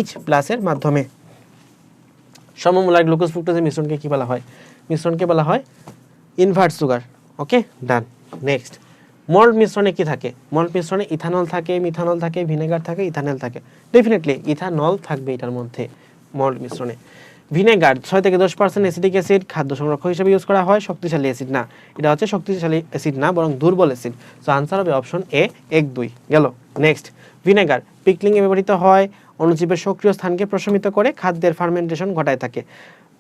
H+ এর মাধ্যমে। সমমূলার গ্লুকোজ ফ্রুক্টোজের মিশ্রণকে কি বলা হয়? মিশ্রণকে বলা হয় ইনভার্ট সুগার। ওকে, ডান। নেক্সট, মল্ট মিশ্রণে কি থাকে? মল্ট মিশ্রণে ইথানল থাকে, মিথানল থাকে, ভিনেগার থাকে, ইথানল থাকে। ডেফিনেটলি ইথানল থাকবে এটার মধ্যে মল্ট মিশ্রণে। ভিনেগার 6 থেকে 10% অ্যাসিডিক অ্যাসিড, খাদ্য সংরক্ষক হিসেবে ইউজ করা হয়, শক্তিশালী অ্যাসিড না। এটা হচ্ছে শক্তিশালী অ্যাসিড না, বরং দুর্বল অ্যাসিড। সো আনসার হবে অপশন এ, 1, 2 গেল। নেক্সট, ভিনেগার পিকলিংয়ে ব্যবহৃত হয়, অণুজীবের সক্রিয় স্থানকে প্রশমিত করে খাদ্যের ফার্মেন্টেশন ঘটায় থাকে।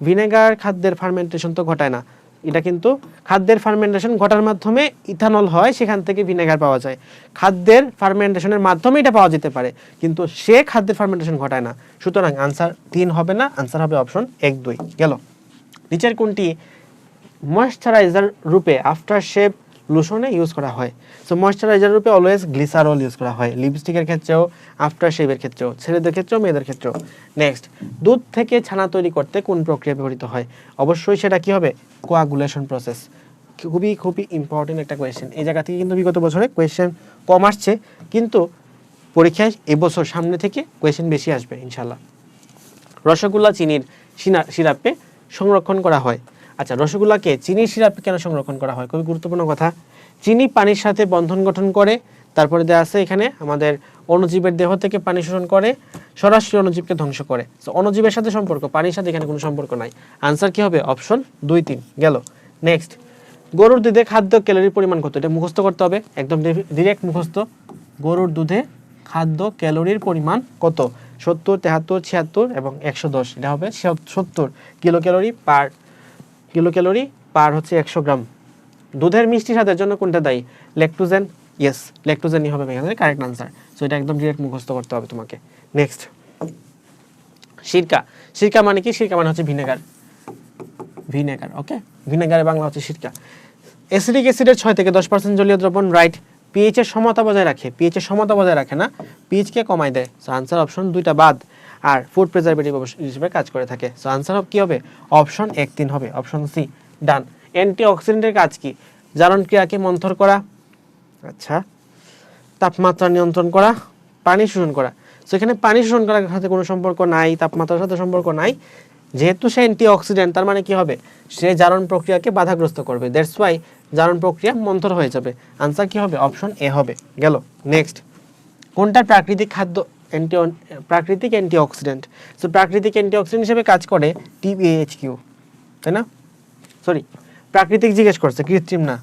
ভিনেগার খাদ্যের ফার্মেন্টেশন তো ঘটায় না, এটা কিন্তু খাদ্যের ফার্মেন্টেশন ঘটার মাধ্যমে ইথানল হয়, সেখান থেকে ভিনেগার পাওয়া যায়। খাদ্যের ফার্মেন্টেশনের মাধ্যমে এটা পাওয়া যেতে পারে, কিন্তু সে খাদ্যের ফার্মেন্টেশন ঘটায় না। সুতরাং আনসার 3 হবে না, আনসার হবে অপশন 1 2 গেল। নিচের কোনটি ময়েশ্চারাইজার রূপে আফটার শেভ লোশনে ইউজ করা হয়? সো ময়েশ্চারাইজার রূপে অলওয়েজ গ্লিসারল ইউজ করা হয়, লিপস্টিকের ক্ষেত্রেও, আফটার শেভের ক্ষেত্রেও, ছেলেদের ক্ষেত্রেও, মেয়েদের ক্ষেত্রেও। নেক্সট, দুধ থেকে ছানা তৈরি করতে কোন প্রক্রিয়া ব্যবহৃত হয়? অবশ্যই সেটা কি হবে? Coagulation process. খুবই খুবই ইম্পর্টেন্ট একটা কোয়েশ্চেন। এই জায়গা থেকে কিন্তু বিগত বছরে কোয়েশ্চেন কম আসছে, কিন্তু পরীক্ষায় এবছর সামনে থেকে কোয়েশ্চেন বেশি আসবে ইনশাল্লাহ। রসগোল্লা চিনির সিরাপে সংরক্ষণ করা হয়। আচ্ছা, রসগোল্লাকে চিনির সিরাপে কেন সংরক্ষণ করা হয়? খুবই গুরুত্বপূর্ণ কথা। চিনি পানির সাথে বন্ধন গঠন করে, তারপরে দেওয়া আছে এখানে আমাদের অণুজীবের দেহ থেকে পানি শোষণ করে, সরাসরি অণুজীবকে ধ্বংস করে। তো অণুজীবের সাথে সম্পর্ক, পানির সাথে এখানে কোনো সম্পর্ক নাই। আনসার কি হবে? অপশন 2 3 গেল। নেক্সট, গরুর দুধে খাদ্য ক্যালোরির পরিমাণ কত? এটা মুখস্থ করতে হবে, একদম ডিরেক্ট মুখস্থ। গরুর দুধে খাদ্য ক্যালোরির পরিমাণ কত? 70 73 76 এবং 110। এটা হবে 70 কিলো ক্যালোরি পার হচ্ছে 100 গ্রাম। দুধের মিষ্টি স্বাদের জন্য কোনটা দায়ী? ল্যাকটোজেন। ইয়েস, ল্যাকটোজেনই হবে এখানে কারেক্ট আনসার। সো এটা একদম ডিরেক্ট মুখস্থ করতে হবে তোমাকে। নেক্সট, সিরকা। সিরকা মানে কি? সিরকা মানে হচ্ছে ভিনেগার। ওকে, ভিনেগারের বাংলা হচ্ছে সিরকা। অ্যাসিডিক অ্যাসিডের 6 থেকে 10% জলীয় দ্রবণ, রাইট। পিএইচ এর সমতা বজায় রাখে। পিএইচ এর সমতা বজায় রাখে না, পিএইচ কে কমায় দেয়। সো আনসার অপশন 2টা বাদ। আর ফুড প্রিজারভেটিভ হিসেবে কাজ করে থাকে। সো আনসার কি হবে? অপশন 1 3 হবে, অপশন সি ডান। অ্যান্টিঅক্সিডেন্টের কাজ কি? জারণ ক্রিয়াকে মন্থর করা, আচ্ছা, তাপমাত্রা নিয়ন্ত্রণ করা, পানি শোষণ করা। সো এখানে পানি শোষণ করার সাথে কোনো সম্পর্ক নাই, তাপমাত্রার সাথে সম্পর্ক নাই। যেহেতু সে অ্যান্টিঅক্সিডেন্ট, তার মানে কি হবে? সে জারণ প্রক্রিয়াকে বাধাগ্রস্ত করবে, দ্যাটস ওয়াই জারণ প্রক্রিয়া মন্থর হয়ে যাবে। আনসার কি হবে? অপশন এ হবে, গেল। নেক্সট, কোনটা প্রাকৃতিক প্রাকৃতিক অ্যান্টিঅক্সিডেন্ট? সো প্রাকৃতিক অ্যান্টিঅক্সিডেন্ট হিসেবে কাজ করে টিবিএইচকিউ, তাই না? সরি, প্রাকৃতিক জিজ্ঞেস করছে, কৃত্রিম না।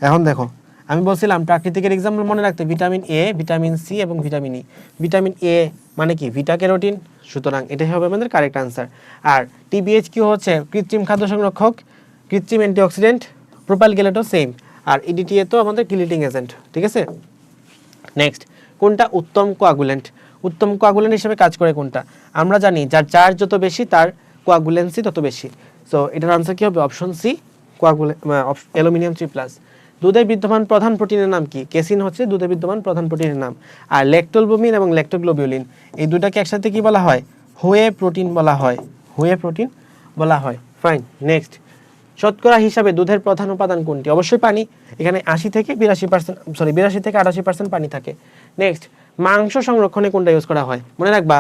এখন দেখো, আমি বলছিলাম প্রাকৃতিকের এক্সাম্পল মনে রাখতে, ভিটামিন এ, ভিটামিন সি এবং ভিটামিন ই। ভিটামিন এ মানে কি? ভিটা ক্যারোটিন। সুতরাং এটাই হবে আমাদের কারেক্ট আনসার। আর টিবিএইচকিউ হচ্ছে কৃত্রিম খাদ্য সংরক্ষক, কৃত্রিম অ্যান্টিঅক্সিডেন্ট। প্রোপাইল গ্যালেটও সেম। আর ইডিটিএ তো আমাদের কিলিটিং এজেন্ট, ঠিক আছে? নেক্সট, কোনটা উত্তম কোয়াগুলেন্ট? উত্তম কোয়াগুলেন্ট হিসেবে কাজ করে কোনটা? আমরা জানি যার চার্জ যত বেশি তার কোয়াগুলেন্সি তত বেশি। সো এটার আনসার কি হবে? Option C, aluminium 3+। দুধে বিদ্যমান প্রধান প্রোটিনের নাম কি? কেসিন হচ্ছে দুধে বিদ্যমান প্রধান প্রোটিনের নাম। আর ল্যাকটোলবুমিন এবং ল্যাকটোগ্লোবিউলিন, এই দুটাকে একসাথে কি বলা হয়? হোয়ে প্রোটিন বলা হয়। হোয়ে প্রোটিন বলা হয়। ফাইন। নেক্সট, শতকরা হিসাবে দুধের প্রধান উপাদান কোনটি? অবশ্যই পানি। এখানে 80 থেকে 82% পানি থাকে। নেক্সট, মাংস সংরক্ষণে কোনটা ইউজ করা হয়? মনে রাখবা,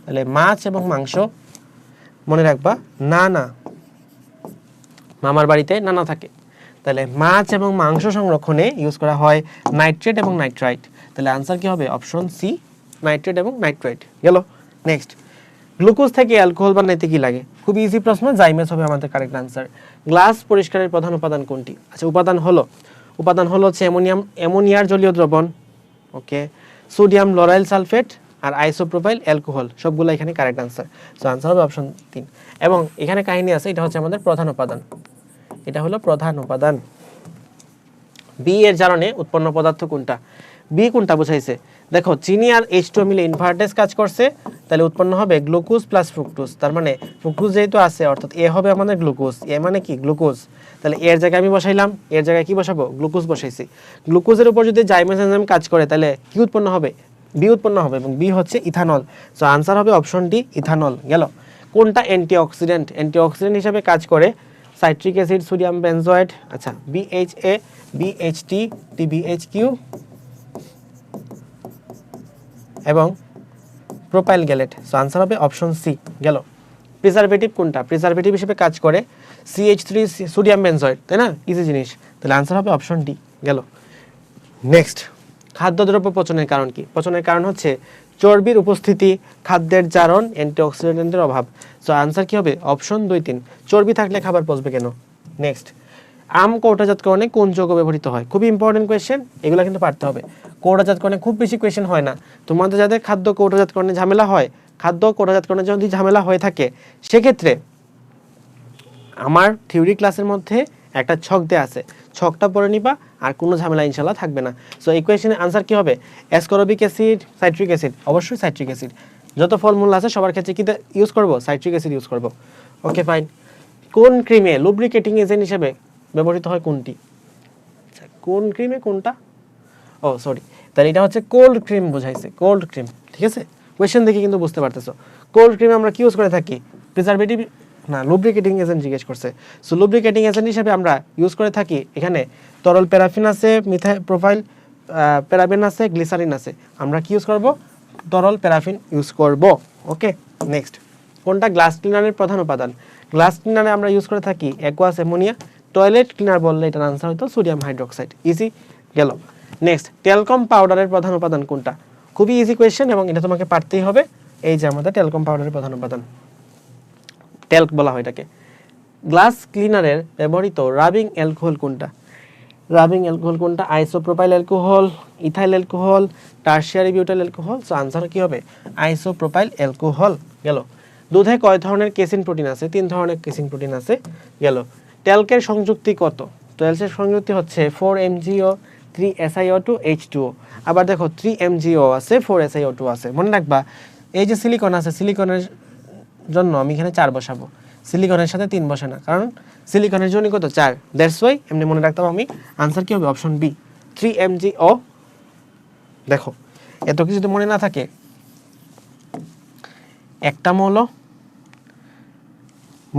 তাহলে মাছ এবং মাংস। মনে রাখবা, না, মামার বাড়িতে নানা থাকে। তাহলে মাছ এবং মাংস সংরক্ষণে ইউজ করা হয় নাইট্রেট এবং নাইট্রাইট। তাহলে আনসার কি হবে? অপশন সি, নাইট্রেট এবং নাইট্রাইট, গেল। নেক্সট, গ্লুকোজ থেকে অ্যালকোহল বানাইতে কি লাগে? খুব ইজি প্রশ্ন, জাইমেস হবে আমাদের কারেক্ট আনসার। গ্লাস পরিষ্কারের প্রধান উপাদান কোনটি? আচ্ছা, উপাদান হলো হচ্ছে অ্যামোনিয়ার জলীয় দ্রবণ, ওকে, সোডিয়াম লরাইল সালফেট আর আইসোপ্রোপাইল অ্যালকোহল, সবগুলো এখানে কারেক্ট আনসার। সো আনসার হবে অপশন 3। এবং এখানে কাহিনী আছে, এটা হচ্ছে আমাদের প্রধান উপাদান। এটা হলো প্রধান উপাদান। বি এর জারণে উৎপন্ন পদার্থ কোনটা? বি কোনটা বুঝাইছে? দেখো, চিনি আর H2O মিলে ইনভার্টেজ কাজ করছে, তাহলে উৎপন্ন হবে গ্লুকোজ প্লাস ফ্রুক্টোজ। তার মানে ফ্রুক্টোজ যেহেতু আছে, অর্থাৎ এ হবে আমাদের গ্লুকোজ। এ মানে কি? গ্লুকোজ। তাহলে এর জায়গায় আমি বসাইলাম, এর জায়গায় কি বসাবো? গ্লুকোজ বসাইছি। গ্লুকোজের উপর যদি জাইমেস এনজাইম কাজ করে, তাহলে কি উৎপন্ন হবে? বি উৎপন্ন হবে, এবং বি হচ্ছে ইথানল। সো আনসার হবে অপশন ডি, ইথানল, গেল। কোনটা অ্যান্টিঅক্সিডেন্ট? অ্যান্টিঅক্সিডেন্ট হিসেবে কাজ করে সাইট্রিক অ্যাসিড, সোডিয়াম বেনজয়েড, আচ্ছা, BHA, BHT, TBHQ এবং প্রোপাইল গ্যালেট। সো আনসার হবে অপশন সি, গেল। প্রিজারভেটিভ কোনটা? প্রিজারভেটিভ হিসেবে কাজ করে CH3, সোডিয়াম বেনজয়েড, তাই না? ইজি জিনিস। তাহলে আনসার হবে অপশন ডি, গেল। নেক্সট, খাদ্যদ্রব্য পচনের কারণ কি? পচনের কারণ হচ্ছে চর্বির উপস্থিতি, খাদ্যের জারণ, অ্যান্টিঅক্সিডেন্টের অভাব। সো আনসার কি হবে? অপশন 2 3। চর্বি থাকলে খাবার পচবে কেন? নেক্সট, আম কৌটাজাতকরণে কোন যৌগ ব্যবহৃত হয়? খুবই ইম্পর্টেন্ট কোয়েশ্চেন, এগুলো কিন্তু পারতে হবে। কৌটাজাতকরণে খুব বেশি কোয়েশ্চেন হয় না। তোমাদের যাদের খাদ্য কৌটাজাতকরণে ঝামেলা হয়, খাদ্য কোটাজাতকরণের যদি ঝামেলা হয়ে থাকে সেক্ষেত্রে আমার থিওরি ক্লাসের মধ্যে একটা ছক দেয়া আছে, ছকটা পড়ে নিবা আর কোনো ঝামেলা ইনশাল্লাহ থাকবে না। সো এই কোয়েশ্চেনের আনসার কি হবে? অ্যাসকরবিক অ্যাসিড, সাইট্রিক অ্যাসিড, অবশ্যই সাইট্রিক অ্যাসিড। যত ফর্মুলা আছে সবার ক্ষেত্রে কি ইউজ করব? সাইট্রিক অ্যাসিড ইউজ করব। Okay fine. কোন ক্রিমে লুব্রিকেটিং এজেন্ট হিসেবে ব্যবহৃত হয় কোনটি? কোন ক্রিমে কোনটা? ও সরি, তাহলে এটা হচ্ছে কোল্ড ক্রিম বোঝাইছে, কোল্ড ক্রিম। ঠিক আছে, কোয়েশ্চেন দেখে কিন্তু বুঝতে পারতেছো। কোল্ড ক্রিমে আমরা কি ইউজ করে থাকি? প্রিজারভেটিভ না, লুব্রিকেটিং এজেন্ট জিজ্ঞেস করছে। সো লুব্রিকেটিং এজেন্ট হিসেবে আমরা ইউজ করে থাকি এখানে তরল প্যারাফিন আছে, মিথাইল প্রোপাইল প্যারাবেন আছে, গ্লিসারিন আছে। আমরা কি ইউজ করব? তরল প্যারাফিন ইউজ করব। ওকে নেক্সট, কোনটা গ্লাস ক্লিনারের প্রধান উপাদান? গ্লাস ক্লিনারে আমরা ইউজ করে থাকি অ্যাকুয়াস অ্যামোনিয়া। টয়লেট ক্লিনার বললে এটার আনসার হতো সোডিয়াম হাইড্রোক্সাইড। ইজি গেল। নেক্সট, টেলকম পাউডারের প্রধান উপাদান কোনটা? খুবই ইজি কোয়েশ্চেন এবং এটা তোমাকে পারতেই হবে। এই যে আমাদের টেলকম পাউডারের প্রধান উপাদান, টেলক বলা হয় এটাকে। গ্লাস ক্লিনারের ব্যবহৃত রাবিং অ্যালকোহল কোনটা? রাবিং অ্যালকোহল কোনটা? Isopropyl alcohol, ethyl alcohol, tertiary butyl alcohol. So answer কি হবে? Isopropyl alcohol. গেল। দুধে কয় ধরনের কেসিন প্রোটিন আছে? 3 ধরনের কেসিন প্রোটিন আছে। গেল। টেলকের সংযুক্তি কত? টেলকের সংযুক্তি হচ্ছে 4 MgO 3 SiO2 H2O। আবার দেখো 3 MgO আছে 4 SiO2 আছে। মনে রাখবা এই যে সিলিকন আছে, সিলিকনের জন্য আমি এখানে 4 বসাবো, সিলিকনের সাথে 3 বসে না, কারণ সিলিকনের জন্য কত? 4। দ্যাটস ওয়াই এমনি মনে রাখতাম আমি। আনসার কি হবে? Option B 3 MgO। দেখো এত কিছু যদি মনে না থাকে, একটা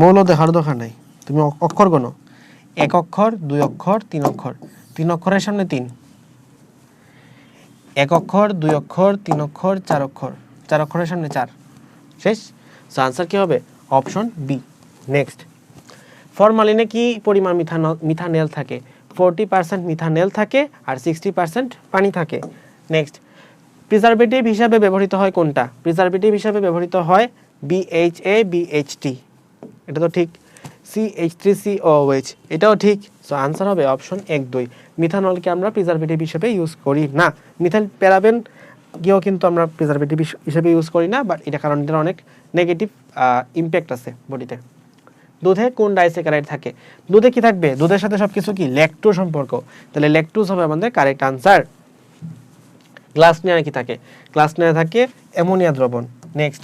মৌল দেখার দরকার নাই, তুমি অক্ষর গোনো। 1 অক্ষর, 2 অক্ষর, 3 অক্ষর। 3 অক্ষরের সামনে 3, 1 অক্ষর, 2 অক্ষর, 3 অক্ষর, 4 অক্ষর। 4 অক্ষরের সামনে 4। শেষ। সো আনসার কি হবে? Option B. নেক্সট, ফরমালিনে কি পরিমাণ মিথানেল থাকে? 40% মিথানেল থাকে আর 60% পানি থাকে। নেক্সট, প্রিজারভেটিভ হিসাবে ব্যবহৃত হয় কোনটা? প্রিজারভেটিভ হিসাবে ব্যবহৃত হয় BHA BHT, এটা তো ঠিক। CH3COOH, এটাও ঠিক। সো আনসার হবে অপশন 1 2। মিথানলকে আমরা প্রিজারভেটিভ হিসেবে ইউজ করি না। মিথাইল প্যারাবেন গিয়েও কিন্তু আমরা প্রিজারভেটিভ হিসেবে ইউজ করি না, বাট এটা কারণ এটার অনেক নেগেটিভ ইম্প্যাক্ট আছে বডিতে। দুধে কোন ডাইস্যাকারাইড থাকে? দুধে কি থাকবে? দুধের সাথে সবকিছু কি ল্যাকটো সম্পর্ক, তাহলে ল্যাকটোজ হবে আমাদের কারেক্ট আনসার। গ্লাস ক্লিনারে কি থাকে? গ্লাস ক্লিনারে থাকে অ্যামোনিয়া দ্রবণ। নেক্সট,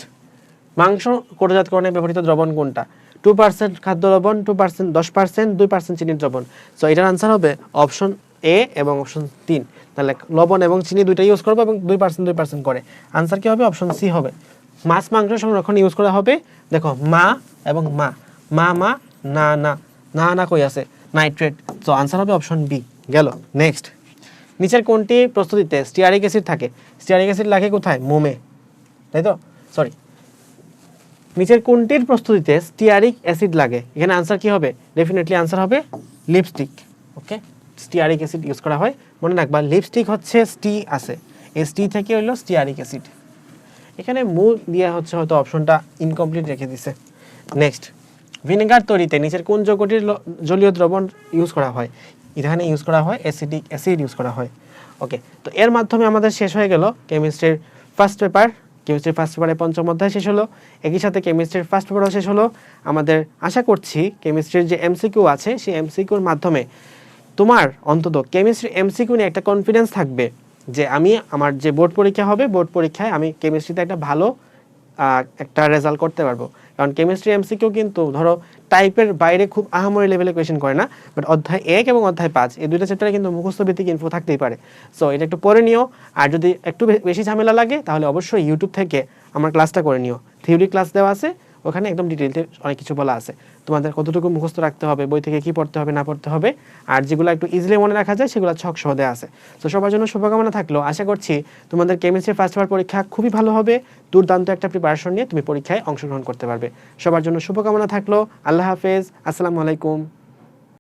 মাংস কোটাজাতকরণে ব্যবহৃত দ্রবণ কোনটা? 2% খাদ্য লবণ, 2% 10%, 2% চিনির দ্রবণ। সো এটার আনসার হবে অপশন এ এবং অপশন 3। তাহলে লবণ এবং চিনি দুইটাই ইউজ করবো এবং 2% করে। আনসার কি হবে? অপশন সি হবে। মাছ মাংস সংরক্ষণ ইউজ করা হবে, দেখো মা এবং মা, মা মা না না, না না কই আছে? নাইট্রেট। সো আনসার হবে অপশন বি। গেল। নেক্সট, নিচের কোনটি প্রস্তুতিতে স্টিয়ারিক অ্যাসিড থাকে? স্টিয়ারিক অ্যাসিড লাগে কোথায়? মোমে, তাই তো? সরি, নিচের কোনটির প্রস্তুতিতে স্টিয়ারিক অ্যাসিড লাগে? এখানে আনসার কি হবে? ডেফিনেটলি আনসার হবে লিপস্টিক। ওকে, স্টিয়ারিক অ্যাসিড ইউজ করা হয়। মনে রাখবা লিপস্টিক হচ্ছে স্টি আছে, এসটি থেকে হলো স্টিয়ারিক অ্যাসিড। এখানে মূল দিয়া হচ্ছে হয়তো অপশনটা ইনকমপ্লিট রেখে দিছে। নেক্সট, ভিনেগার তৈরিতে নিচের কোন যৌগটির জলীয় দ্রবণ ইউজ করা হয়? এখানে ইউজ করা হয় অ্যাসিডিক অ্যাসিড ইউজ করা হয়। ওকে, তো এর মাধ্যমে আমাদের শেষ হয়ে গেল কেমিস্ট্রির ফার্স্ট পেপার। কেমিস্ট্রির ফার্স্ট পেপারে 5ম অধ্যায় শেষ হলো, একই সাথে কেমিস্ট্রির ফার্স্ট পেপারও শেষ হলো। আমাদের আশা করছি কেমিস্ট্রির যে এমসিকিউ আছে সেই এমসিকিউর মাধ্যমে তোমার অন্তত কেমিস্ট্রি এমসিকিউ নিয়ে একটা কনফিডেন্স থাকবে যে আমি আমার যে বোর্ড পরীক্ষা হবে, বোর্ড পরীক্ষায় আমি কেমিস্ট্রিতে একটা ভালো একটা রেজাল্ট করতে পারবো। কারণ কেমিস্ট্রি এমসিকিউ কিন্তু ধরো টাইপের বাইরে খুব আহামরি লেভেলে কোয়েশ্চেন করে না, বাট অধ্যায় 1 এবং অধ্যায় 5 এই দুইটা চ্যাপ্টারে কিন্তু মুখস্থ ভিত্তিক ইনফো থাকতেই পারে। সো এটা একটু পড়ে নিও, আর যদি একটু বেশি ঝামেলা লাগে তাহলে অবশ্যই ইউটিউব থেকে আমার ক্লাসটা করে নিও। থিওরি ক্লাস দেওয়া আছে, ওখানে একদম ডিটেইলসে অনেক কিছু বলা আছে, তোমাদের কতটুকু মুখস্থ রাখতে হবে, বই থেকে কি পড়তে হবে না পড়তে হবে, আর যেগুলো একটু ইজিলি মনে রাখা যায় সেগুলো ছক সহ দেওয়া আছে। তো সবার জন্য শুভকামনা থাকলো। আশা করছি তোমাদের কেমিস্ট্রি ফার্স্ট পেপার পরীক্ষা খুবই ভালো হবে, দুর্দান্ত একটা প্রিপারেশন নিয়ে তুমি পরীক্ষায় অংশগ্রহণ করতে পারবে। সবার জন্য শুভকামনা থাকলো। আল্লাহ হাফেজ, আসসালামু আলাইকুম।